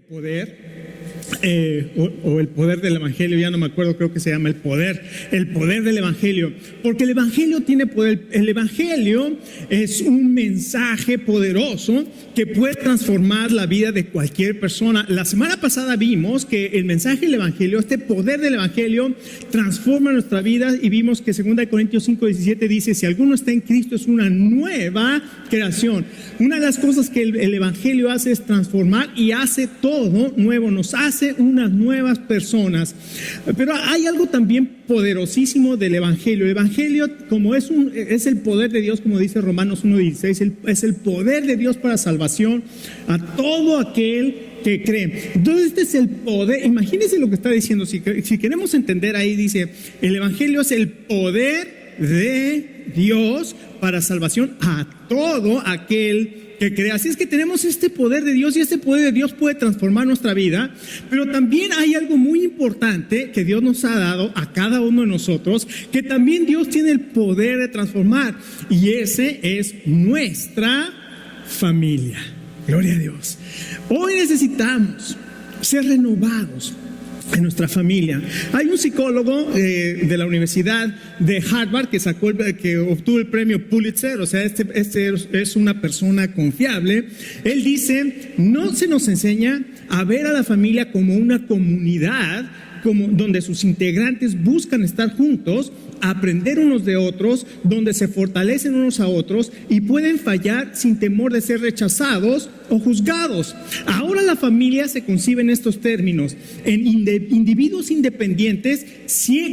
poder o el poder del Evangelio, ya no me acuerdo, creo que se llama el poder del Evangelio, porque el Evangelio tiene poder. El Evangelio es un mensaje poderoso que puede transformar la vida de cualquier persona. La semana pasada vimos que el mensaje del Evangelio, este poder del Evangelio, transforma nuestra vida, y vimos que 2 Corintios 5:17 dice: si alguno está en Cristo es una nueva creación. Una de las cosas que el Evangelio hace es transformar y hace todo nuevo, nos hace unas nuevas personas. Pero hay algo también poderosísimo del Evangelio. El Evangelio, como es el poder de Dios, como dice Romanos 1:16, es el poder de Dios para salvación a todo aquel que cree. Entonces este es el poder. Imagínense lo que está diciendo. Si queremos entender ahí, dice: el Evangelio es el poder de Dios para salvación a todo aquel que crea. Así es que tenemos este poder de Dios, y este poder de Dios puede transformar nuestra vida. Pero también hay algo muy importante que Dios nos ha dado a cada uno de nosotros, que también Dios tiene el poder de transformar, y ese es nuestra familia. Gloria a Dios. Hoy necesitamos ser renovados en nuestra familia. Hay un psicólogo de la Universidad de Harvard que obtuvo el premio Pulitzer. O sea, este es una persona confiable. Él dice: no se nos enseña a ver a la familia como una comunidad, donde sus integrantes buscan estar juntos, aprender unos de otros, donde se fortalecen unos a otros y pueden fallar sin temor de ser rechazados o juzgados. Ahora la familia se concibe en estos términos: en individuos independientes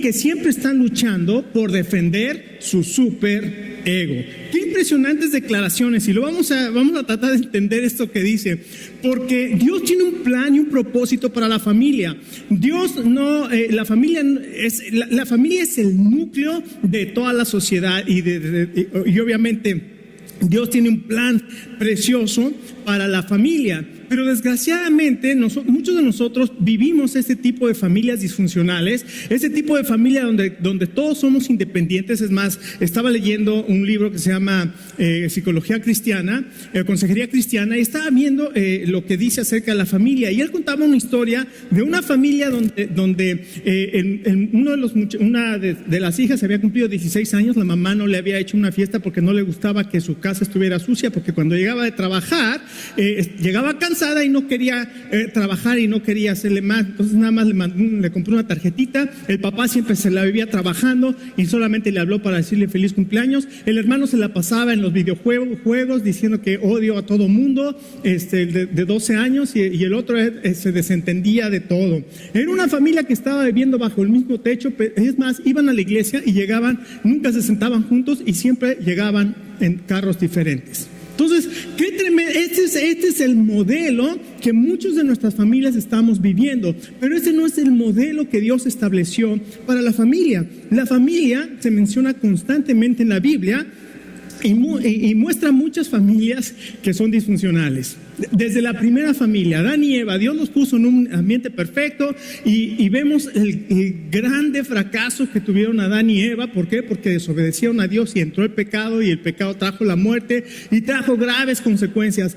que siempre están luchando por defender su super ego. Qué impresionantes declaraciones, y vamos a tratar de entender esto que dice, porque Dios tiene un plan y un propósito para la familia. La familia es el núcleo de toda la sociedad, y obviamente Dios tiene un plan precioso para la familia. Pero desgraciadamente muchos de nosotros vivimos este tipo de familias disfuncionales, este tipo de familia donde todos somos independientes. Es más, estaba leyendo un libro que se llama Psicología Cristiana, Consejería Cristiana, y estaba viendo lo que dice acerca de la familia, y él contaba una historia de una familia donde una de las hijas había cumplido 16 años. La mamá no le había hecho una fiesta porque no le gustaba que su casa estuviera sucia, porque cuando llegaba de trabajar llegaba cansada y no quería trabajar y no quería hacerle más. Entonces nada más le compró una tarjetita. El papá siempre se la vivía trabajando y solamente le habló para decirle feliz cumpleaños. El hermano se la pasaba en los videojuegos diciendo que odio a todo mundo, de 12 años, y el otro se desentendía de todo. Era una familia que estaba viviendo bajo el mismo techo. Es más, iban a la iglesia y llegaban, nunca se sentaban juntos, y siempre llegaban en carros diferentes. Entonces, qué tremendo. Este es el modelo que muchos de nuestras familias estamos viviendo, pero este no es el modelo que Dios estableció para la familia. La familia se menciona constantemente en la Biblia, y muestra muchas familias que son disfuncionales. Desde la primera familia, Adán y Eva, Dios los puso en un ambiente perfecto, y vemos el grande fracaso que tuvieron Adán y Eva. ¿Por qué? Porque desobedecieron a Dios y entró el pecado, y el pecado trajo la muerte y trajo graves consecuencias.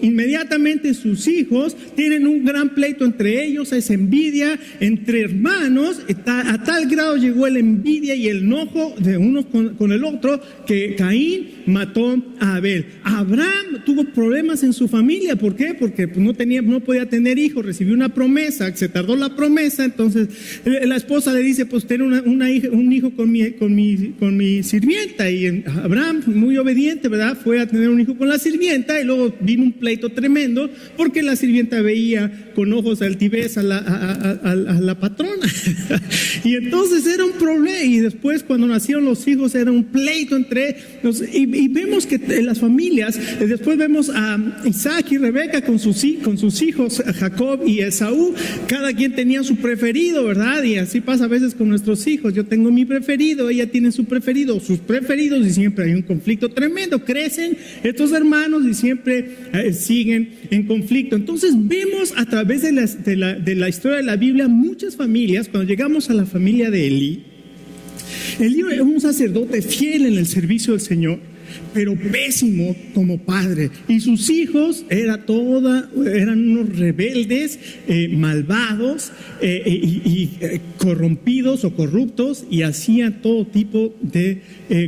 Inmediatamente sus hijos tienen un gran pleito entre ellos, es envidia entre hermanos. A tal grado llegó la envidia y el enojo de uno con el otro, que Caín mató a Abel. Abraham tuvo problemas en su familia. ¿Por qué? Porque no podía tener hijos. Recibió una promesa, se tardó la promesa. Entonces la esposa le dice: pues ten un hijo con mi sirvienta. Y Abraham, muy obediente, ¿verdad?, fue a tener un hijo con la sirvienta, y luego vino un pleito tremendo porque la sirvienta veía con ojos de altivez a la patrona. Y entonces era un problema, y después cuando nacieron los hijos era un pleito entre los, y vemos que en las familias, después vemos a Isaac y Rebeca con sus hijos, Jacob y Esaú. Cada quien tenía su preferido, ¿verdad? Y así pasa a veces con nuestros hijos. Yo tengo mi preferido, ella tiene su preferido, sus preferidos, y siempre hay un conflicto tremendo. Crecen estos hermanos y siempre siguen en conflicto. Entonces vemos a través de la historia de la Biblia muchas familias. Cuando llegamos a la familia de Elí era un sacerdote fiel en el servicio del Señor. pero pésimo como padre. Y sus hijos eran unos rebeldes, malvados y corrompidos o corruptos, y hacían todo tipo de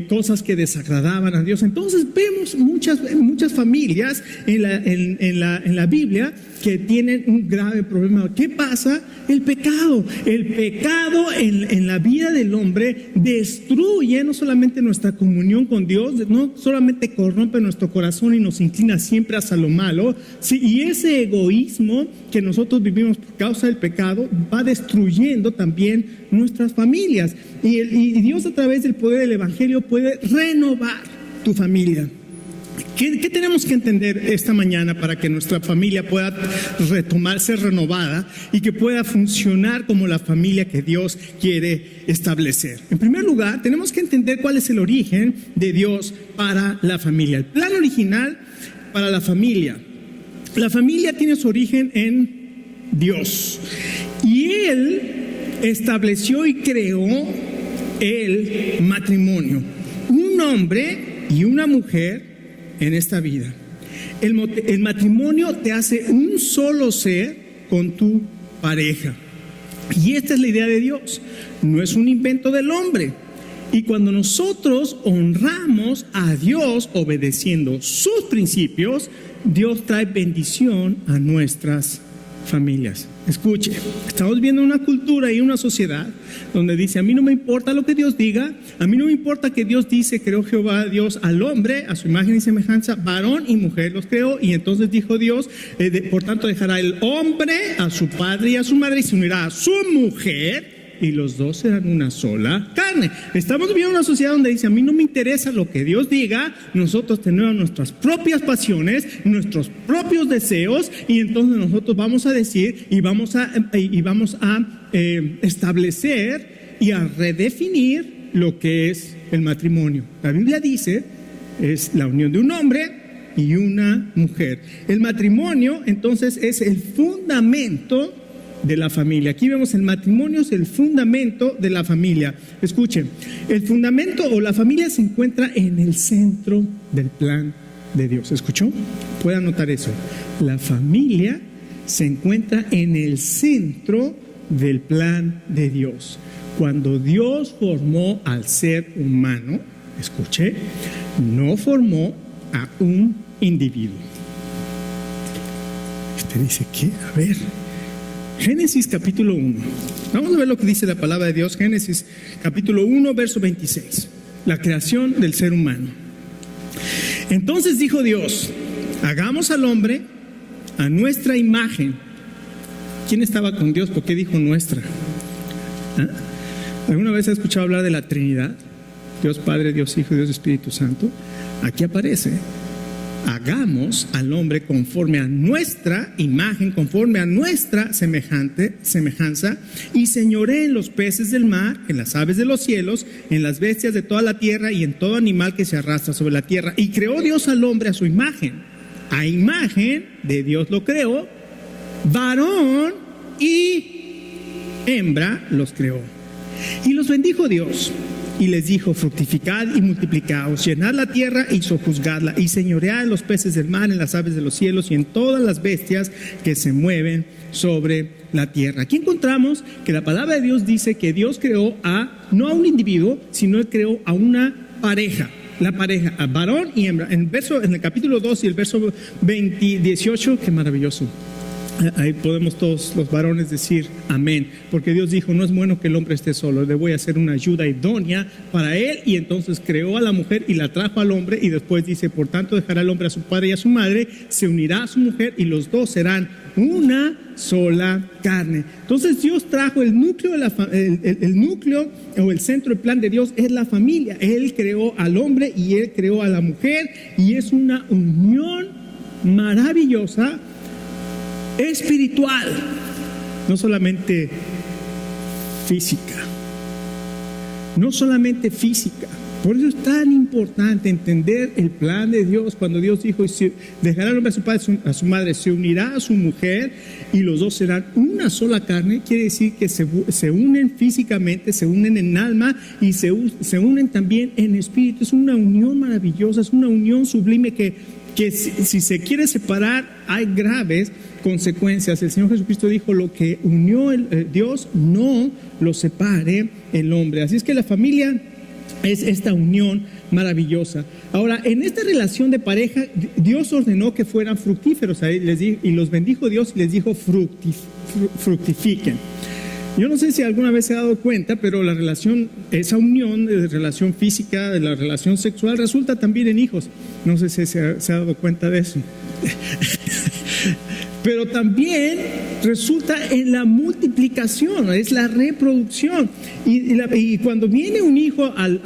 cosas que desagradaban a Dios. Entonces vemos muchas familias en la Biblia que tienen un grave problema. ¿Qué pasa? El pecado. El pecado en la vida del hombre destruye no solamente nuestra comunión con Dios, no solamente corrompe nuestro corazón y nos inclina siempre hacia lo malo, sí, y ese egoísmo que nosotros vivimos por causa del pecado va destruyendo también nuestras familias. Y Dios, a través del poder del Evangelio, puede renovar tu familia. ¿Qué tenemos que entender esta mañana para que nuestra familia pueda ser renovada y que pueda funcionar como la familia que Dios quiere establecer? En primer lugar, tenemos que entender cuál es el origen de Dios para la familia. El plan original para la familia. La familia tiene su origen en Dios. Y Él estableció y creó el matrimonio. Un hombre y una mujer en esta vida. El matrimonio te hace un solo ser con tu pareja. Y esta es la idea de Dios. No es un invento del hombre. Y cuando nosotros honramos a Dios obedeciendo sus principios, Dios trae bendición a nuestras familias. Escuche, estamos viendo una cultura y una sociedad donde dice: a mí no me importa lo que Dios diga, a mí no me importa que Dios dice, creó Jehová Dios al hombre a su imagen y semejanza, varón y mujer los creó, y entonces dijo Dios, por tanto dejará el hombre a su padre y a su madre y se unirá a su mujer, y los dos serán una sola carne. Estamos viviendo una sociedad donde dice: a mí no me interesa lo que Dios diga, nosotros tenemos nuestras propias pasiones, nuestros propios deseos, y entonces nosotros vamos a decir y vamos a establecer y a redefinir lo que es el matrimonio. La Biblia dice, es la unión de un hombre y una mujer. El matrimonio entonces es el fundamento de la familia. Aquí vemos el matrimonio es el fundamento de la familia. Escuchen, el fundamento o la familia se encuentra en el centro del plan de Dios. ¿Escuchó? Puede anotar eso. La familia se encuentra en el centro del plan de Dios. Cuando Dios formó al ser humano, escuché, no formó a un individuo. Usted dice, ¿qué? A ver, Génesis capítulo 1. Vamos a ver lo que dice la palabra de Dios. Génesis capítulo 1, verso 26. La creación del ser humano. Entonces dijo Dios: hagamos al hombre a nuestra imagen. ¿Quién estaba con Dios? ¿Por qué dijo nuestra? ¿Ah? ¿Alguna vez has escuchado hablar de la Trinidad? Dios Padre, Dios Hijo y Dios Espíritu Santo. Aquí aparece: hagamos al hombre conforme a nuestra imagen, conforme a nuestra semejanza, y señoree en los peces del mar, en las aves de los cielos, en las bestias de toda la tierra y en todo animal que se arrastra sobre la tierra. Y creó Dios al hombre a su imagen. A imagen de Dios lo creó, varón y hembra los creó. Y los bendijo Dios. Y les dijo: fructificad y multiplicaos, llenad la tierra y sojuzgadla, y señoread en los peces del mar, en las aves de los cielos y en todas las bestias que se mueven sobre la tierra. Aquí encontramos que la palabra de Dios dice que Dios creó no a un individuo, sino Él creó a una pareja. La pareja, a varón y hembra. En el capítulo 2 y el verso 18, qué maravilloso. Ahí podemos todos los varones decir amén, porque Dios dijo: no es bueno que el hombre esté solo, le voy a hacer una ayuda idónea para él. Y entonces creó a la mujer y la trajo al hombre, y después dice: por tanto dejará el hombre a su padre y a su madre, se unirá a su mujer y los dos serán una sola carne. Entonces Dios trajo el núcleo el núcleo o el centro del plan de Dios es la familia. Él creó al hombre y Él creó a la mujer, y es una unión maravillosa, espiritual, no solamente física. No solamente física. Por eso es tan importante entender el plan de Dios. Cuando Dios dijo, dejará el hombre a su padre, a su madre, se unirá a su mujer y los dos serán una sola carne, quiere decir que se unen físicamente, se unen en alma y se unen también en espíritu. Es una unión maravillosa, es una unión sublime que si se quiere separar hay graves consecuencias. El Señor Jesucristo dijo, lo que unió Dios no lo separe el hombre. Así es que la familia es esta unión maravillosa. Ahora, en esta relación de pareja, Dios ordenó que fueran fructíferos y los bendijo Dios y les dijo fructifiquen. Yo no sé si alguna vez se ha dado cuenta, pero la relación, esa unión de relación física, de la relación sexual, resulta también en hijos. No sé si se ha dado cuenta de eso. Pero también resulta en la multiplicación, es la reproducción. Y cuando viene un hijo al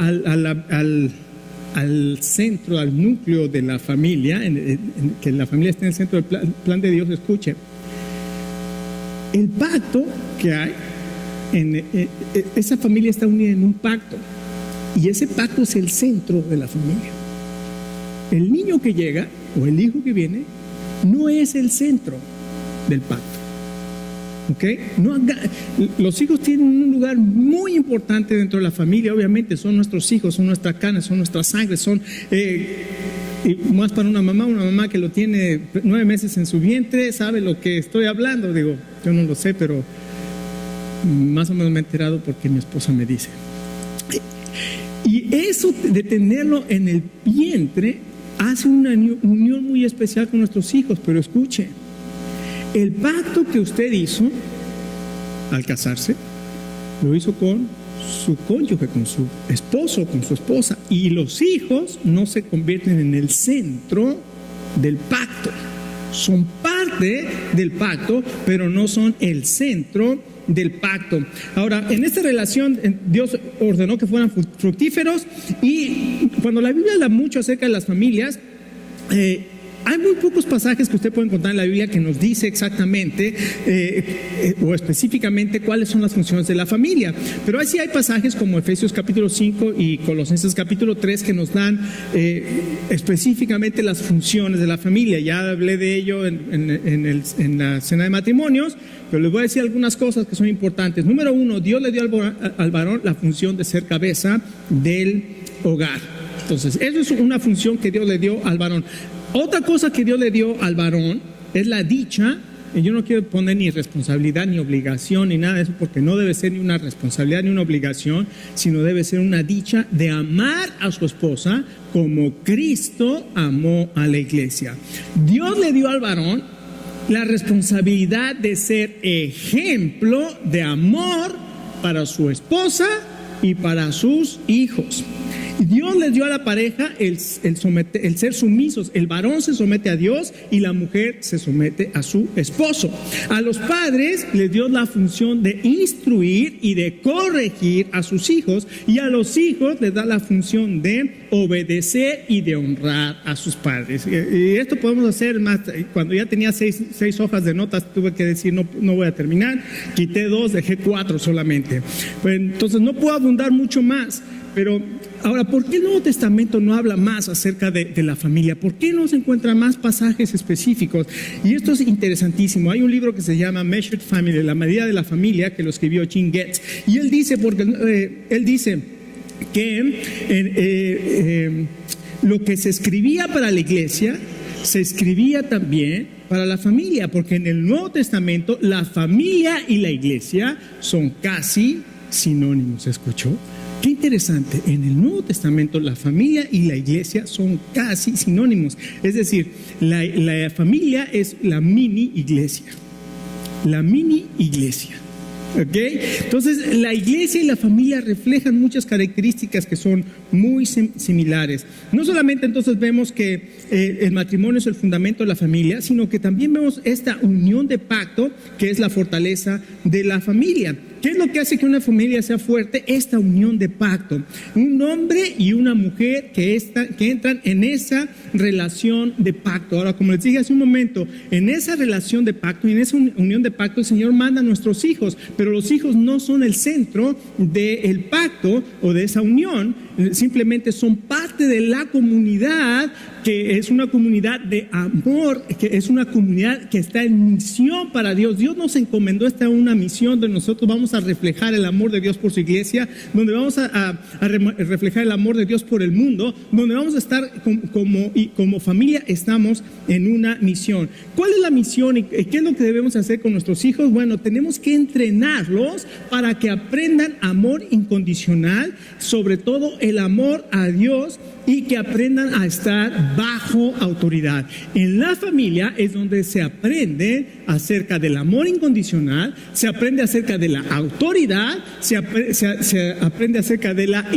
centro, al núcleo de la familia, que la familia esté en el centro del plan de Dios, escuche, el pacto que hay, esa familia está unida en un pacto, y ese pacto es el centro de la familia. El niño que llega, o el hijo que viene, no es el centro del pacto. ¿Okay? Los hijos tienen un lugar muy importante dentro de la familia. Obviamente son nuestros hijos, son nuestra carne, son nuestra sangre, son y más para una mamá que lo tiene 9 meses en su vientre, sabe lo que estoy hablando. Digo, yo no lo sé, pero más o menos me he enterado porque mi esposa me dice. Y eso de tenerlo en el vientre hace una unión muy especial con nuestros hijos. Pero escuche, el pacto que usted hizo al casarse, lo hizo con su cónyuge, con su esposo, con su esposa. Y los hijos no se convierten en el centro del pacto. Son parte del pacto, pero no son el centro del pacto. Ahora, en esta relación, Dios ordenó que fueran fructíferos. Y cuando la Biblia habla mucho acerca de las familias, hay muy pocos pasajes que usted puede encontrar en la Biblia que nos dice exactamente o específicamente cuáles son las funciones de la familia. Pero sí hay pasajes como Efesios capítulo 5 y Colosenses capítulo 3 que nos dan específicamente las funciones de la familia. Ya hablé de ello en la cena de matrimonios, pero les voy a decir algunas cosas que son importantes. Número 1, Dios le dio al varón la función de ser cabeza del hogar. Entonces, eso es una función que Dios le dio al varón. Otra cosa que Dios le dio al varón es la dicha, y yo no quiero poner ni responsabilidad, ni obligación, ni nada de eso, porque no debe ser ni una responsabilidad ni una obligación, sino debe ser una dicha de amar a su esposa como Cristo amó a la iglesia. Dios le dio al varón la responsabilidad de ser ejemplo de amor para su esposa y para sus hijos. Dios les dio a la pareja el ser sumisos. El varón se somete a Dios y la mujer se somete a su esposo. A los padres les dio la función de instruir y de corregir a sus hijos, y a los hijos les da la función de obedecer y de honrar a sus padres. Y esto podemos hacer más. Cuando ya tenía 6 hojas de notas, tuve que decir no voy a terminar. Quité 2, dejé 4 solamente. Pues, entonces no puedo abundar mucho más. Pero ahora, ¿por qué el Nuevo Testamento no habla más acerca de la familia? ¿Por qué no se encuentran más pasajes específicos? Y esto es interesantísimo. Hay un libro que se llama Measured Family, la medida de la familia, que lo escribió Jim Getz. Y él dice, que lo que se escribía para la iglesia se escribía también para la familia, porque en el Nuevo Testamento la familia y la iglesia son casi sinónimos. ¿Escuchó? Qué interesante, en el Nuevo Testamento la familia y la iglesia son casi sinónimos. Es decir, la familia es la mini iglesia. La mini iglesia. ¿Okay? Entonces, la iglesia y la familia reflejan muchas características que son muy similares. No solamente entonces vemos que el matrimonio es el fundamento de la familia, sino que también vemos esta unión de pacto que es la fortaleza de la familia. ¿Qué es lo que hace que una familia sea fuerte? Esta unión de pacto. Un hombre y una mujer que entran en esa relación de pacto. Ahora, como les dije hace un momento, en esa relación de pacto y en esa unión de pacto, el Señor manda a nuestros hijos, pero los hijos no son el centro del pacto o de esa unión, simplemente son parte de la comunidad, que es una comunidad de amor, que es una comunidad que está en misión para Dios. Dios nos encomendó esta una misión donde nosotros vamos a reflejar el amor de Dios por su iglesia, donde vamos a reflejar el amor de Dios por el mundo, donde vamos a estar como familia, estamos en una misión. ¿Cuál es la misión y qué es lo que debemos hacer con nuestros hijos? Bueno, tenemos que entrenarlos para que aprendan amor incondicional, sobre todo el amor a Dios, y que aprendan a estar bajo autoridad. En la familia es donde se aprende acerca del amor incondicional, se aprende acerca de la autoridad, se aprende acerca de la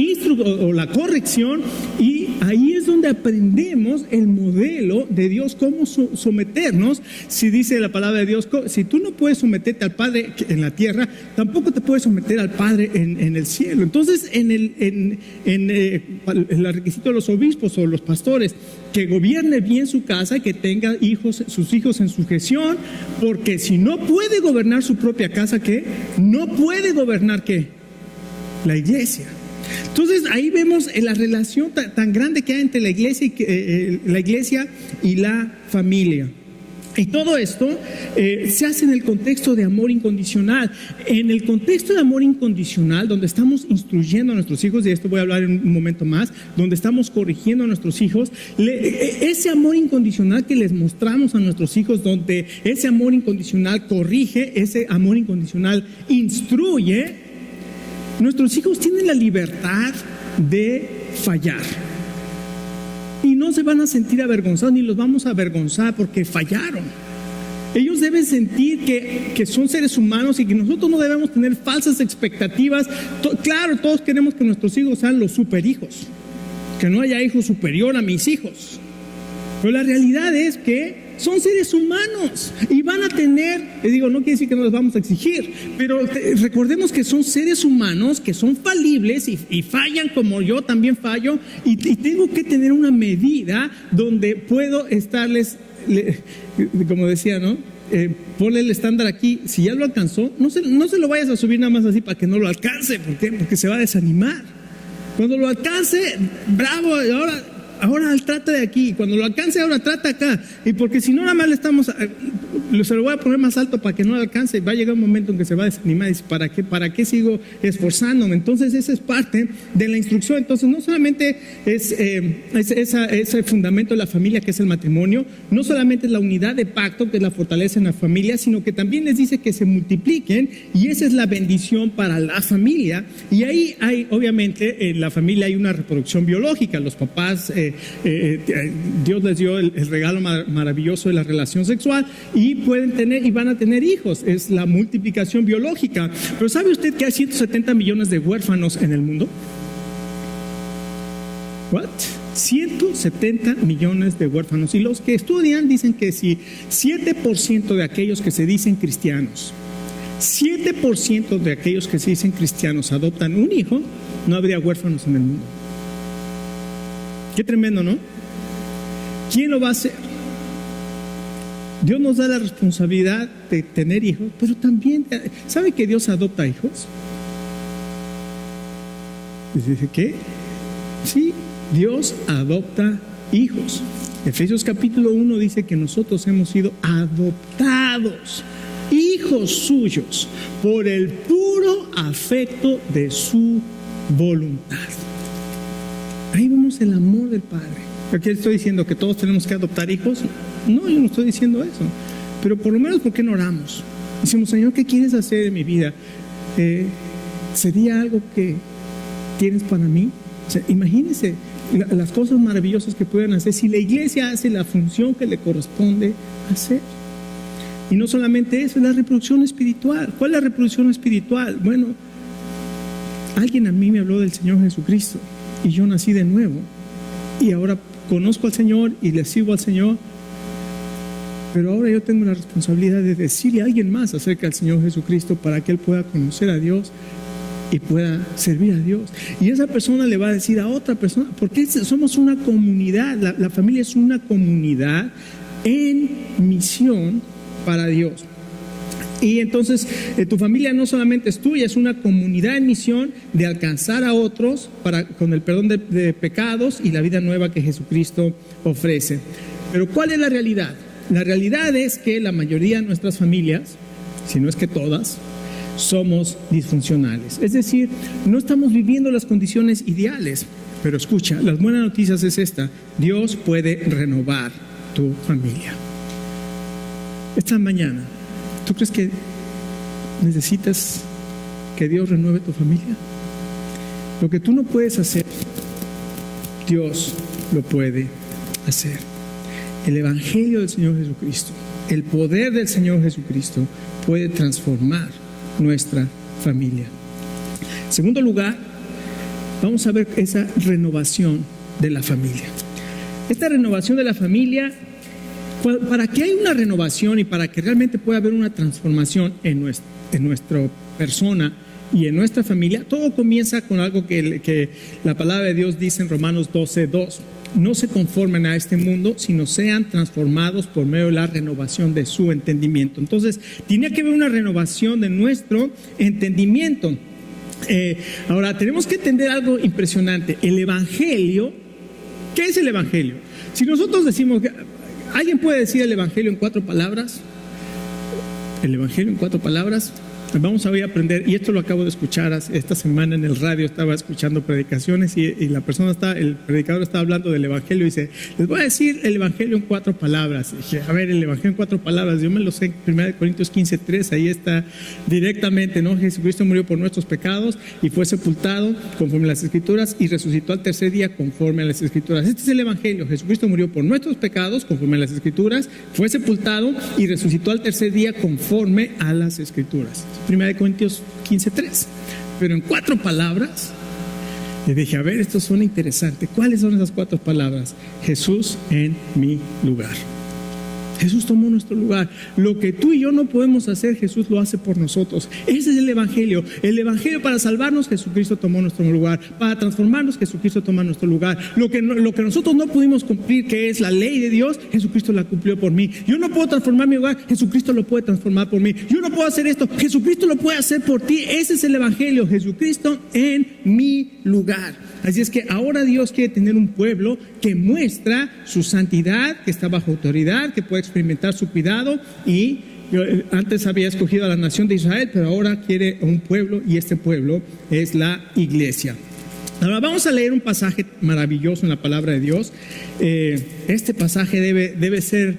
la corrección, y ahí es donde aprendemos el modelo de Dios, cómo someternos. Si dice la palabra de Dios, si tú no puedes someterte al Padre en la tierra, tampoco te puedes someter al Padre en el cielo. Entonces, el requisito de los obispos o los pastores, que gobierne bien su casa, que tenga sus hijos en sujeción, porque si no puede gobernar su propia casa, ¿qué? No puede gobernar, ¿qué? La iglesia. Entonces ahí vemos la relación tan grande que hay entre la iglesia y la familia. Y todo esto se hace en el contexto de amor incondicional. En el contexto de amor incondicional, donde estamos instruyendo a nuestros hijos, y de esto voy a hablar en un momento más, donde estamos corrigiendo a nuestros hijos, ese amor incondicional que les mostramos a nuestros hijos, donde ese amor incondicional corrige, ese amor incondicional instruye, nuestros hijos tienen la libertad de fallar. Y no se van a sentir avergonzados, ni los vamos a avergonzar porque fallaron. Ellos deben sentir que son seres humanos y que nosotros no debemos tener falsas expectativas. Claro, todos queremos que nuestros hijos sean los superhijos, que no haya hijo superior a mis hijos. Pero la realidad es que son seres humanos y van a tener, les digo, no quiere decir que no les vamos a exigir, pero recordemos que son seres humanos, que son falibles y fallan como yo también fallo, y tengo que tener una medida donde puedo estarles, como decía, ¿no? Ponle el estándar aquí. Si ya lo alcanzó, no se lo vayas a subir nada más así para que no lo alcance. ¿Por qué? Porque se va a desanimar. Cuando lo alcance, bravo, ahora trata de aquí. Cuando lo alcance, ahora trata acá. Y porque si no, nada más se lo voy a poner más alto para que no lo alcance. Va a llegar un momento en que se va a desanimar y dice, ¿para qué sigo esforzándome? Entonces esa es parte de la instrucción. Entonces no solamente es ese fundamento de la familia, que es el matrimonio, no solamente es la unidad de pacto, que es la fortaleza en la familia, sino que también les dice que se multipliquen, y esa es la bendición para la familia. Y ahí hay, obviamente, en la familia hay una reproducción biológica. Los papás, Dios les dio el regalo maravilloso de la relación sexual, y pueden tener y van a tener hijos. Es la multiplicación biológica. Pero ¿sabe usted que hay 170 millones de huérfanos en el mundo? ¿What? 170 millones de huérfanos. Y los que estudian dicen que si 7% de aquellos que se dicen cristianos, 7% de aquellos que se dicen cristianos adoptan un hijo, no habría huérfanos en el mundo. Qué tremendo, ¿no? ¿Quién lo va a hacer? Dios nos da la responsabilidad de tener hijos, pero también, ¿sabe que Dios adopta hijos? Dice, ¿qué? Sí, Dios adopta hijos. Efesios capítulo 1 dice que nosotros hemos sido adoptados, hijos suyos, por el puro afecto de su voluntad. Ahí vemos el amor del Padre. ¿Qué estoy diciendo? ¿Que todos tenemos que adoptar hijos? No, yo no estoy diciendo eso. Pero por lo menos, ¿por qué no oramos? Decimos, Señor, ¿qué quieres hacer en mi vida? ¿Sería algo que tienes para mí? O sea, imagínense las cosas maravillosas que pueden hacer si la iglesia hace la función que le corresponde hacer. Y no solamente eso, es la reproducción espiritual. ¿Cuál es la reproducción espiritual? Bueno, alguien a mí me habló del Señor Jesucristo y yo nací de nuevo. Y ahora conozco al Señor y le sigo al Señor. Pero ahora yo tengo la responsabilidad de decirle a alguien más acerca del Señor Jesucristo para que él pueda conocer a Dios y pueda servir a Dios. Y esa persona le va a decir a otra persona, porque somos una comunidad, la familia es una comunidad en misión para Dios. Y entonces tu familia no solamente es tuya, es una comunidad en misión de alcanzar a otros con el perdón de pecados y la vida nueva que Jesucristo ofrece. Pero ¿cuál es la realidad? La realidad es que la mayoría de nuestras familias, si no es que todas, somos disfuncionales. Es decir, no estamos viviendo las condiciones ideales. Pero escucha, las buenas noticias es esta: Dios puede renovar tu familia. Esta mañana, ¿tú crees que necesitas que Dios renueve tu familia? Lo que tú no puedes hacer, Dios lo puede hacer. El Evangelio del Señor Jesucristo, el poder del Señor Jesucristo puede transformar nuestra familia. En segundo lugar, vamos a ver esa renovación de la familia. Esta renovación de la familia, para que haya una renovación y para que realmente pueda haber una transformación en nuestra persona y en nuestra familia, todo comienza con algo que la palabra de Dios dice en Romanos 12:2. No se conformen a este mundo, sino sean transformados por medio de la renovación de su entendimiento. Entonces, tiene que haber una renovación de nuestro entendimiento. Ahora, tenemos que entender algo impresionante. El Evangelio, ¿qué es el Evangelio? Si nosotros decimos, ¿alguien puede decir el Evangelio en 4 palabras? El Evangelio en 4 palabras. Vamos a aprender, y esto lo acabo de escuchar esta semana en el radio, estaba escuchando predicaciones y el predicador estaba hablando del Evangelio y dice, les voy a decir el Evangelio en 4 palabras. Y dije, a ver, el Evangelio en 4 palabras, yo me lo sé en 1 Corintios 15:3, ahí está directamente, ¿no? Jesucristo murió por nuestros pecados y fue sepultado conforme a las Escrituras y resucitó al tercer día conforme a las Escrituras. Este es el Evangelio: Jesucristo murió por nuestros pecados conforme a las Escrituras, fue sepultado y resucitó al tercer día conforme a las Escrituras. 1 Corintios 15:3. Pero en 4 palabras, le dije, a ver, esto suena interesante. ¿Cuáles son esas 4 palabras? Jesús en mi lugar. Jesús tomó nuestro lugar. Lo que tú y yo no podemos hacer, Jesús lo hace por nosotros. Ese es el Evangelio. El Evangelio: para salvarnos, Jesucristo tomó nuestro lugar. Para transformarnos, Jesucristo toma nuestro lugar. Lo que nosotros no pudimos cumplir, que es la ley de Dios, Jesucristo la cumplió por mí. Yo no puedo transformar mi hogar, Jesucristo lo puede transformar por mí. Yo no puedo hacer esto, Jesucristo lo puede hacer por ti. Ese es el Evangelio: Jesucristo en mi lugar. Así es que ahora Dios quiere tener un pueblo que muestra su santidad, que está bajo autoridad, que puede experimentar su cuidado. Y antes había escogido a la nación de Israel, pero ahora quiere un pueblo, y este pueblo es la iglesia. Ahora vamos a leer un pasaje maravilloso en la palabra de Dios. Este pasaje debe ser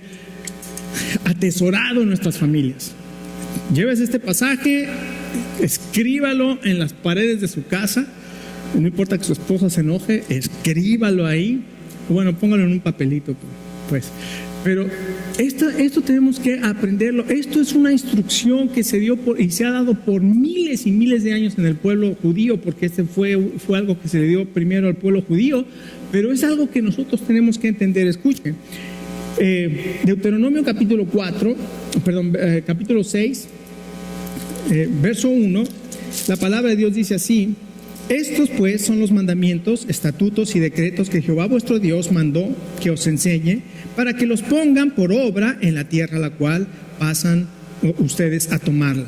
atesorado en nuestras familias. Lleves este pasaje, escríbalo en las paredes de su casa. No importa que su esposa se enoje, escríbalo ahí. Bueno, póngalo en un papelito, pues. Pero esto tenemos que aprenderlo. Esto es una instrucción que se dio y se ha dado por miles y miles de años en el pueblo judío, porque fue algo que se le dio primero al pueblo judío, pero es algo que nosotros tenemos que entender. Escuchen, Deuteronomio capítulo 6, verso 1, la palabra de Dios dice así: estos pues son los mandamientos, estatutos y decretos que Jehová vuestro Dios mandó que os enseñe, para que los pongan por obra en la tierra a la cual pasan ustedes a tomarla,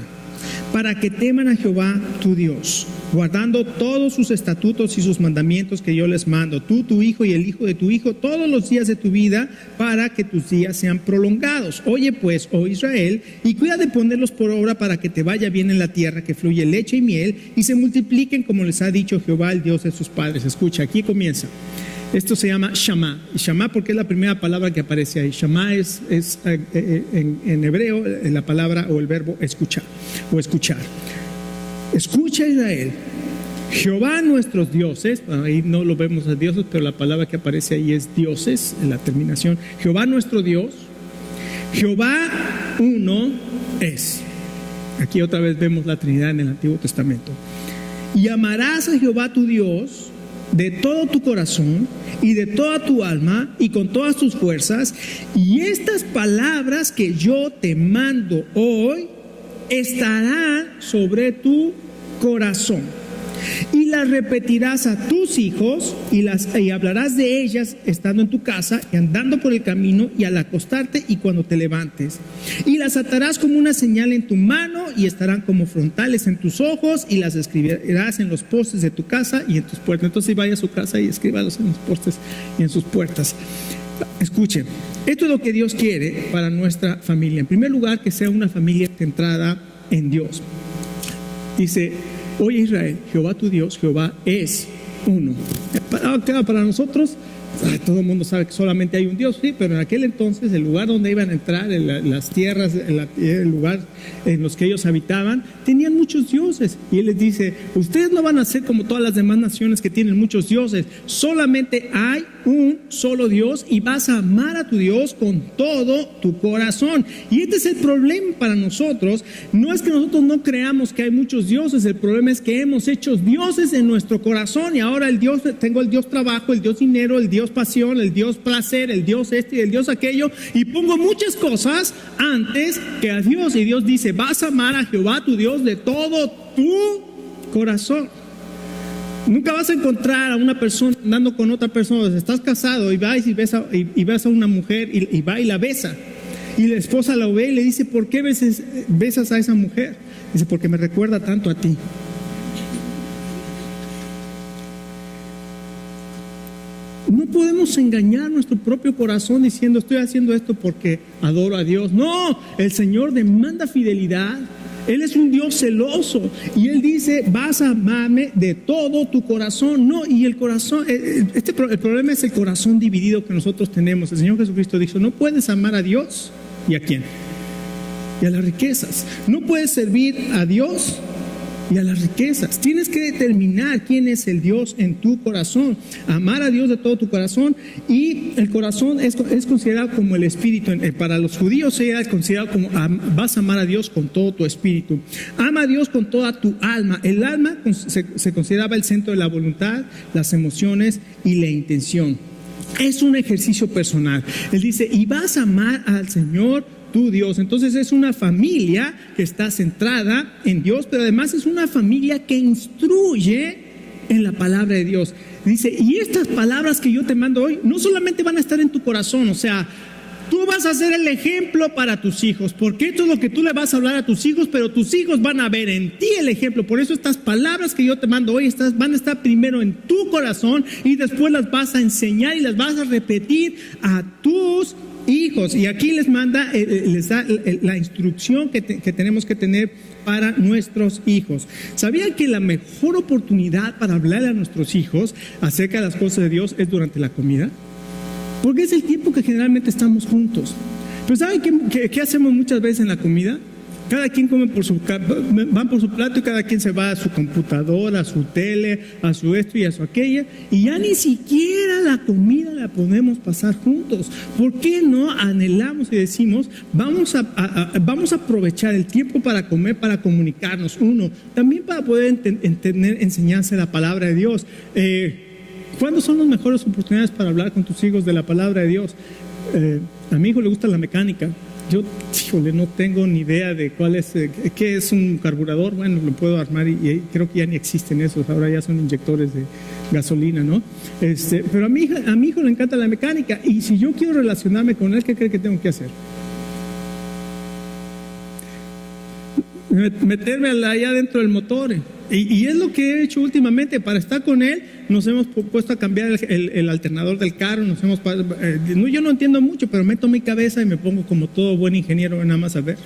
para que teman a Jehová tu Dios, guardando todos sus estatutos y sus mandamientos que yo les mando, tú, tu hijo y el hijo de tu hijo, todos los días de tu vida, para que tus días sean prolongados. Oye pues, oh Israel, y cuida de ponerlos por obra para que te vaya bien en la tierra que fluye leche y miel, y se multipliquen como les ha dicho Jehová, el Dios de sus padres. Escucha, aquí comienza. Esto se llama Shama. Shama porque es la primera palabra que aparece ahí. Shama es en hebreo la palabra o el verbo escuchar o escuchar. Escucha, Israel, Jehová nuestros dioses, ahí no lo vemos a dioses, pero la palabra que aparece ahí es dioses, en la terminación. Jehová nuestro Dios, Jehová uno es. Aquí otra vez vemos la Trinidad en el Antiguo Testamento. Y amarás a Jehová tu Dios de todo tu corazón y de toda tu alma y con todas tus fuerzas, y estas palabras que yo te mando hoy estarán sobre tu corazón. Y las repetirás a tus hijos y hablarás de ellas estando en tu casa y andando por el camino y al acostarte y cuando te levantes. Y las atarás como una señal en tu mano y estarán como frontales en tus ojos y las escribirás en los postes de tu casa y en tus puertas. Entonces vaya a su casa y escríbalos en los postes y en sus puertas. Escuchen, esto es lo que Dios quiere para nuestra familia. En primer lugar, que sea una familia centrada en Dios. Dice: oye Israel, Jehová tu Dios, Jehová es uno. Para nosotros, todo el mundo sabe que solamente hay un Dios, sí, pero en aquel entonces el lugar donde iban a entrar, las tierras, el lugar en los que ellos habitaban, tenían muchos dioses. Y Él les dice: ustedes no van a ser como todas las demás naciones que tienen muchos dioses, solamente hay un solo Dios y vas a amar a tu Dios con todo tu corazón. Y este es el problema para nosotros. No es que nosotros no creamos que hay muchos dioses, el problema es que hemos hecho dioses en nuestro corazón y ahora tengo el Dios trabajo, el Dios dinero, el Dios pasión, el Dios placer, el Dios este y el Dios aquello, y pongo muchas cosas antes que a Dios. Y Dios dice: vas a amar a Jehová tu Dios de todo tu corazón. Nunca vas a encontrar a una persona andando con otra persona. Estás casado y vas y ves a una mujer y va y la besa. Y la esposa la ve y le dice: ¿por qué besas a esa mujer? Dice: porque me recuerda tanto a ti. No podemos engañar nuestro propio corazón diciendo: estoy haciendo esto porque adoro a Dios. No, el Señor demanda fidelidad. Él es un Dios celoso y Él dice: vas a amarme de todo tu corazón. No, y el corazón, el problema es el corazón dividido que nosotros tenemos. El Señor Jesucristo dijo: no puedes amar a Dios. ¿Y a quién? Y a las riquezas. No puedes servir a Dios y a las riquezas. Tienes que determinar quién es el Dios en tu corazón. Amar a Dios de todo tu corazón. Y el corazón es considerado como el espíritu. Para los judíos era considerado como: vas a amar a Dios con todo tu espíritu. Ama a Dios con toda tu alma. El alma se consideraba el centro de la voluntad, las emociones y la intención. Es un ejercicio personal. Él dice: y vas a amar al Señor tu Dios. Entonces es una familia que está centrada en Dios, pero además es una familia que instruye en la palabra de Dios. Dice: y estas palabras que yo te mando hoy no solamente van a estar en tu corazón, o sea, tú vas a ser el ejemplo para tus hijos, porque esto es lo que tú le vas a hablar a tus hijos, pero tus hijos van a ver en ti el ejemplo. Por eso estas palabras que yo te mando hoy van a estar primero en tu corazón y después las vas a enseñar y las vas a repetir a tus hijos. Y aquí les da la instrucción que tenemos que tener para nuestros hijos. ¿Sabían que la mejor oportunidad para hablarle a nuestros hijos acerca de las cosas de Dios es durante la comida? Porque es el tiempo que generalmente estamos juntos. Pero ¿saben qué hacemos muchas veces en la comida? Cada quien come van por su plato y cada quien se va a su computadora, a su tele, a su esto y a su aquella, y ya ni siquiera la comida la podemos pasar juntos. ¿Por qué no anhelamos y decimos: vamos a aprovechar el tiempo para comer, para comunicarnos? Uno, también para poder entender enseñanza de la palabra de Dios. ¿Cuándo son las mejores oportunidades para hablar con tus hijos de la palabra de Dios? A mi hijo le gusta la mecánica. Yo, no tengo ni idea de qué es un carburador. Bueno, lo puedo armar y creo que ya ni existen esos, ahora ya son inyectores de gasolina, ¿no? Pero a mi hijo le encanta la mecánica, y si yo quiero relacionarme con él, ¿qué cree que tengo que hacer? Meterme allá dentro del motor. Y es lo que he hecho últimamente. Para estar con él, nos hemos puesto a cambiar el alternador del carro. Yo no entiendo mucho, pero meto mi cabeza y me pongo como todo buen ingeniero, nada más a ver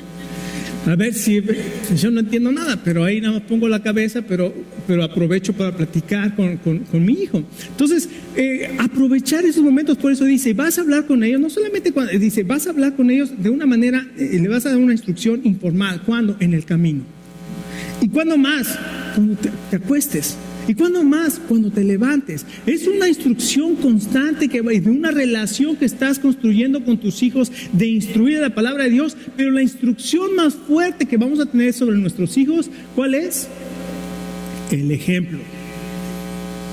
si yo no entiendo nada, pero ahí nada más pongo la cabeza, pero aprovecho para platicar con mi hijo. Entonces, aprovechar esos momentos. Por eso dice: vas a hablar con ellos, no solamente dice, vas a hablar con ellos de una manera, le vas a dar una instrucción informal. ¿Cuándo? En el camino. ¿Y cuándo más? Cuando te acuestes. ¿Y cuándo más? Cuando te levantes. Es una instrucción constante de una relación que estás construyendo con tus hijos, de instruir la palabra de Dios. Pero la instrucción más fuerte que vamos a tener sobre nuestros hijos, ¿cuál es? El ejemplo.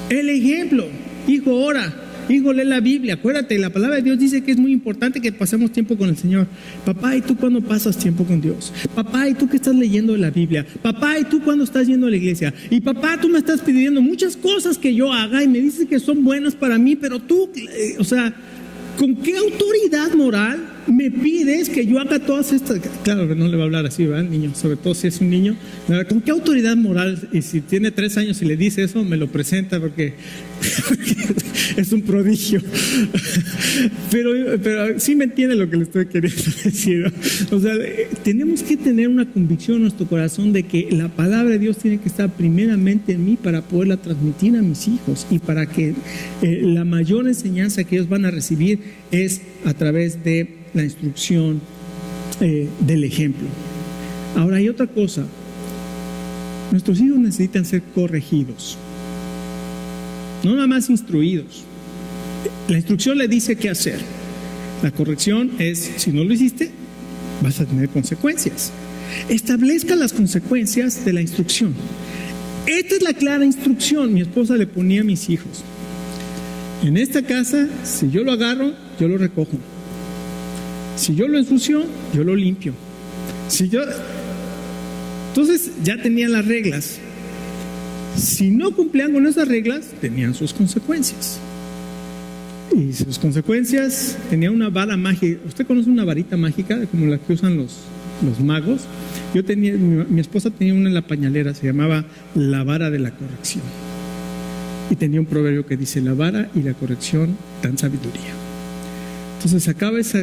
El ejemplo. Hijo, ora. hijo, lee la Biblia. Acuérdate, la palabra de Dios dice que es muy importante que pasemos tiempo con el Señor. Papá, ¿y tú cuándo pasas tiempo con Dios? Papá, ¿y tú qué estás leyendo de la Biblia? Papá, ¿y tú cuándo estás yendo a la iglesia? Y papá, tú me estás pidiendo muchas cosas que yo haga y me dices que son buenas para mí, pero tú, ¿con qué autoridad moral me pides que yo haga todas estas? Claro que no le va a hablar así, ¿verdad, niño? Sobre todo si es un niño. ¿Con qué autoridad moral? Y si tiene 3 años y le dice eso, me lo presenta porque es un prodigio. Pero sí me entiende lo que le estoy queriendo decir, ¿no? O sea, tenemos que tener una convicción en nuestro corazón de que la palabra de Dios tiene que estar primeramente en mí para poderla transmitir a mis hijos y para que la mayor enseñanza que ellos van a recibir es a través de la instrucción del ejemplo. Ahora hay otra cosa. Nuestros hijos necesitan ser corregidos, no nada más instruidos. La instrucción le dice qué hacer. La corrección es, si no lo hiciste, vas a tener consecuencias. Establezca las consecuencias de la instrucción. Esta es la clara instrucción. Mi esposa le ponía a mis hijos: en esta casa, si yo lo agarro, yo lo recojo. Si yo lo ensucio, yo lo limpio. Entonces ya tenían las reglas. Si no cumplían con esas reglas, tenían sus consecuencias. Y sus consecuencias, tenía una vara mágica. ¿Usted conoce una varita mágica como la que usan los magos? Mi esposa tenía una en la pañalera, se llamaba la vara de la corrección. Y tenía un proverbio que dice: la vara y la corrección dan sabiduría. Entonces sacaba esa,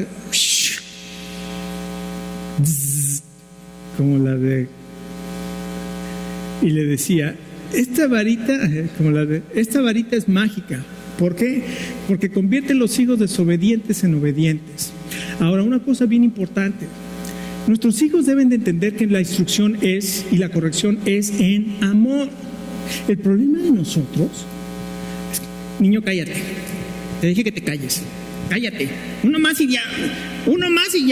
como la de, y le decía: esta varita es mágica. ¿Por qué? Porque convierte los hijos desobedientes en obedientes. Ahora, una cosa bien importante: nuestros hijos deben de entender que la instrucción es y la corrección es en amor. El problema de nosotros es: niño, cállate, te dije que te calles, cállate, uno más y ya,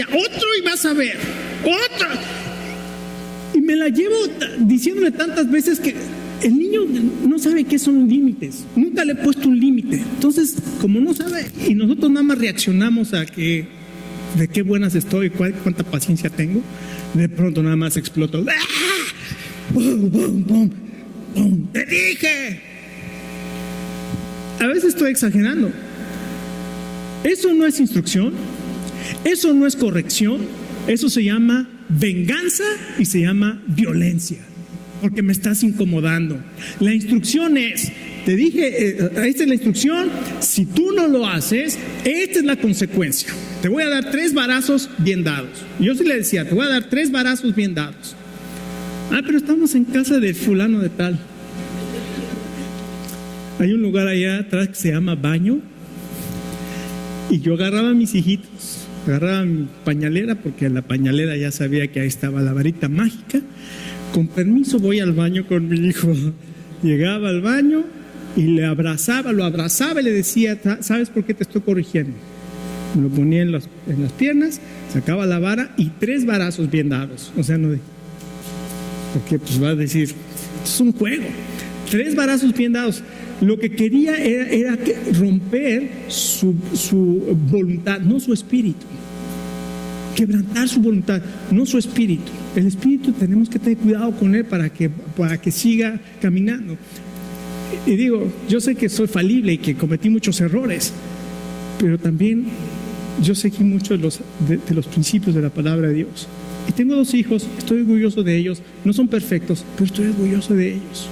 otro y vas a ver, otro. Y me la llevo diciéndole tantas veces que el niño no sabe qué son límites. Nunca le he puesto un límite. Entonces, como no sabe, y nosotros nada más reaccionamos a que de qué buenas estoy, cuánta paciencia tengo, de pronto nada más exploto. ¡Ah! ¡Bum, bum, bum, bum! ¡Te dije! A veces estoy exagerando. Eso no es instrucción, eso no es corrección, eso se llama venganza y se llama violencia, porque me estás incomodando. La instrucción es: te dije, esta es la instrucción, si tú no lo haces, esta es la consecuencia. Te voy a dar 3 varazos bien dados. Yo sí le decía: te voy a dar 3 varazos bien dados. Ah, pero estamos en casa de fulano de tal. Hay un lugar allá atrás que se llama baño, y yo agarraba a mis hijitos, agarraba mi pañalera, porque en la pañalera ya sabía que ahí estaba la varita mágica. Con permiso, voy al baño con mi hijo. Llegaba al baño y lo abrazaba y le decía: ¿sabes por qué te estoy corrigiendo? Me lo ponía en las piernas, sacaba la vara y 3 varazos bien dados. O sea, no, porque pues va a decir, es un juego. 3 varazos bien dados. Lo que quería era romper su voluntad, no su espíritu. Quebrantar su voluntad, no su espíritu. El espíritu tenemos que tener cuidado con él para que siga caminando. Y digo, yo sé que soy falible y que cometí muchos errores, pero también yo seguí muchos de los principios de la palabra de Dios. Y tengo 2 hijos, estoy orgulloso de ellos. No son perfectos, pero estoy orgulloso de ellos.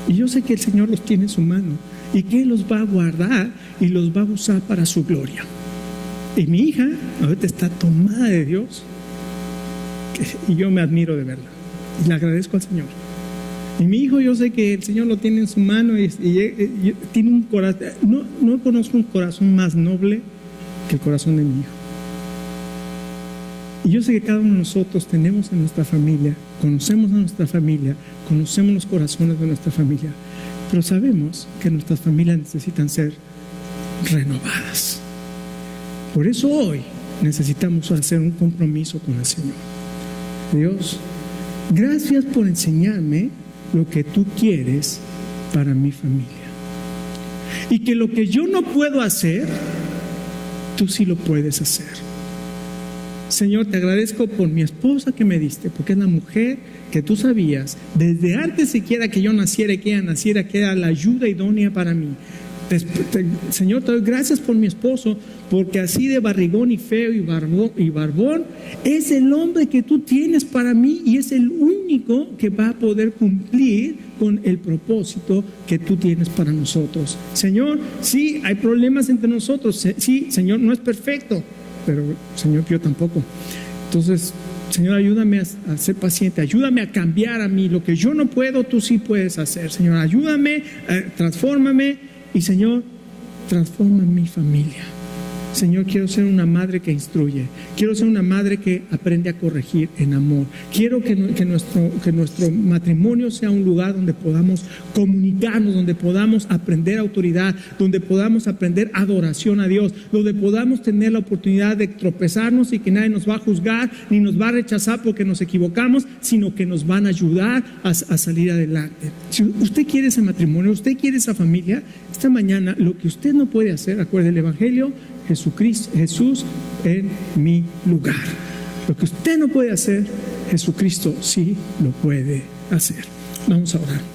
Y yo sé que el Señor los tiene en su mano y que Él los va a guardar y los va a usar para su gloria. Y mi hija ahorita está tomada de Dios, y yo me admiro de verla y le agradezco al Señor. Y mi hijo, yo sé que el Señor lo tiene en su mano y tiene un corazón. No conozco un corazón más noble que el corazón de mi hijo. Y yo sé que cada uno de nosotros tenemos en nuestra familia, conocemos a nuestra familia, conocemos los corazones de nuestra familia, pero sabemos que nuestras familias necesitan ser renovadas. Por eso hoy necesitamos hacer un compromiso con el Señor. Dios, gracias por enseñarme lo que tú quieres para mi familia. Y que lo que yo no puedo hacer, tú sí lo puedes hacer. Señor, te agradezco por mi esposa que me diste, porque es la mujer que tú sabías, desde antes siquiera que yo naciera y que ella naciera, que era la ayuda idónea para mí. Señor, te doy gracias por mi esposo, porque así de barrigón y feo y barbón, es el hombre que tú tienes para mí y es el único que va a poder cumplir con el propósito que tú tienes para nosotros. Señor, sí, hay problemas entre nosotros, sí, Señor, no es perfecto, pero Señor, yo tampoco. Entonces, Señor, ayúdame a ser paciente, ayúdame a cambiar a mí. Lo que yo no puedo, tú sí puedes hacer. Señor, ayúdame, transfórmame. Y Señor, transforma mi familia. Señor, quiero ser una madre que instruye. Quiero ser una madre que aprende a corregir en amor. Quiero que nuestro matrimonio sea un lugar donde podamos comunicarnos, donde podamos aprender autoridad, donde podamos aprender adoración a Dios, donde podamos tener la oportunidad de tropezarnos y que nadie nos va a juzgar ni nos va a rechazar porque nos equivocamos, sino que nos van a ayudar a salir adelante. Si usted quiere ese matrimonio, usted quiere esa familia, esta mañana lo que usted no puede hacer, acuerde el Evangelio, Jesús en mi lugar. Lo que usted no puede hacer, Jesucristo sí lo puede hacer. Vamos a orar.